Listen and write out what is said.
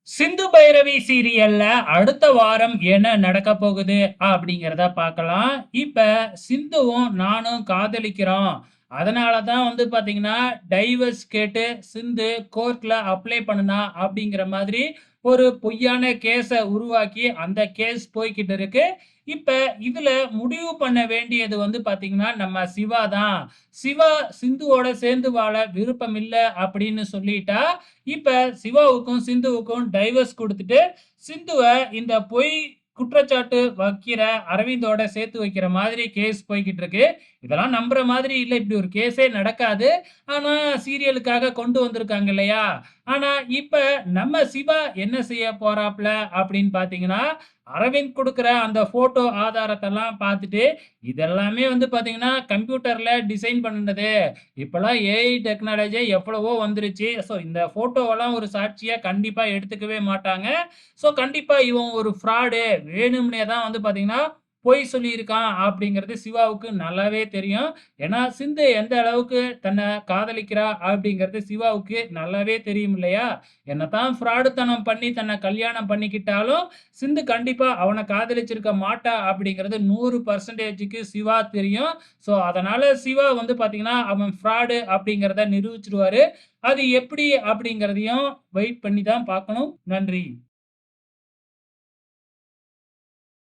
சிந்து பைரவி சீரியல்ல அடுத்த வாரம் என்ன நடக்க போகுது அப்படிங்கிறத பார்க்கலாம். இப்ப சிந்துவும் நானும் காதலிக்கிறோம். அதனால தான் பார்த்தீங்கன்னா, டைவர்ஸ் கேட்டு சிந்து கோர்ட்ல அப்ளை பண்ணுனா அப்படிங்கிற மாதிரி ஒரு பொய்யான கேஸ உருவாக்கி அந்த கேஸ் போய்க்கிட்டு இருக்கு. இப்ப இதுல முடிவு பண்ண வேண்டியது பார்த்தீங்கன்னா, நம்ம சிவா தான். சிவா சிந்துவோட சேர்ந்து வாழ விருப்பம் இல்ல அப்படின்னு சொல்லிட்டா, இப்ப சிவாவுக்கும் சிந்துவுக்கும் டைவர்ஸ் குடுத்துட்டு, சிந்துவ இந்த பொய் குற்றச்சாட்டு வைக்கிற அரவிந்தோட சேர்த்து வைக்கிற மாதிரி கேஸ் போய்க்கிட்டு இருக்கு. இதெல்லாம் நம்புற மாதிரி இல்ல. இப்படி ஒரு கேஸே நடக்காது. ஆனா சீரியலுக்காக கொண்டு வந்திருக்காங்க இல்லையா? ஆனா இப்ப நம்ம சிவா என்ன செய்ய போறாப்ல அப்படின்னு பார்த்தீங்கன்னா, அரவிந்த் குடுக்குற அந்த ஃபோட்டோ ஆதாரத்தெல்லாம் பார்த்துட்டு, இதெல்லாமே பார்த்தீங்கன்னா, கம்ப்யூட்டர்ல டிசைன் பண்ணுனது. இப்பலாம் ஏஐ டெக்னாலஜி எவ்வளவோ வந்துருச்சு. ஸோ இந்த ஃபோட்டோவெல்லாம் ஒரு சாட்சியா கண்டிப்பா எடுத்துக்கவே மாட்டாங்க. ஸோ கண்டிப்பா இவன் ஒரு ஃப்ராடு. வேணும்னே தான் பார்த்தீங்கன்னா, பொய் சொல்லியிருக்கான் அப்படிங்கிறது சிவாவுக்கு நல்லாவே தெரியும். ஏன்னா, சிந்து எந்த அளவுக்கு தன்ன காதலிக்கிறா அப்படிங்கிறது சிவாவுக்கு நல்லாவே தெரியும் இல்லையா? என்னதான் ஃப்ராடுத்தனம் பண்ணி தன்ன கல்யாணம் பண்ணிக்கிட்டாலும், சிந்து கண்டிப்பா அவன காதலிச்சிருக்க மாட்டா அப்படிங்கிறது 100%க்கு சிவா தெரியும். ஸோ, அதனால சிவா பார்த்தீங்கன்னா, அவன் ஃப்ராடு அப்படிங்கிறத நிரூபிச்சுருவாரு. அது எப்படி அப்படிங்கிறதையும் வெயிட் பண்ணி தான் பார்க்கணும். நன்றி.